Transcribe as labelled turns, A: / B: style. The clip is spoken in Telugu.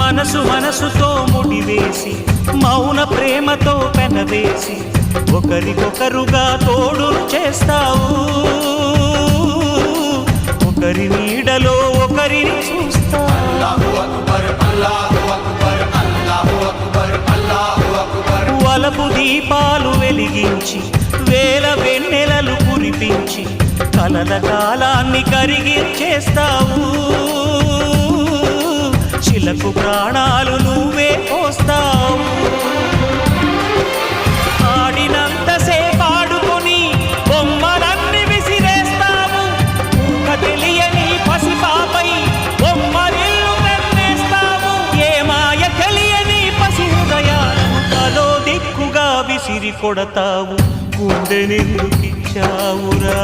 A: మనసు మనసుతో ముడివేసి మౌన ప్రేమతో పెనవేసి ఒకరికొకరుగా తోడును చేస్తావు. ఒకరి నీడలో ఒకరిని చూస్తావు. వలపు దీపాలు వెలిగించి వేల వెన్నెలలు కురిపించి కలల కాలాన్ని కరిగించేస్తావు. శిలకు ప్రాణాలు నువ్వే పోస్తావు. ఆడినంతసేపు ఆడుకొని బొమ్మలన్నీ విసిరేస్తావు. ఊహ తెలియని పసిపాపై బొమ్మరిల్లు తెన్నేస్తావు. ఏ మాయ తెలియని పసి హృదయాలను తలో దిక్కుగా విసిరి కొడతావు. గుండె నిందుకిచ్చావురా.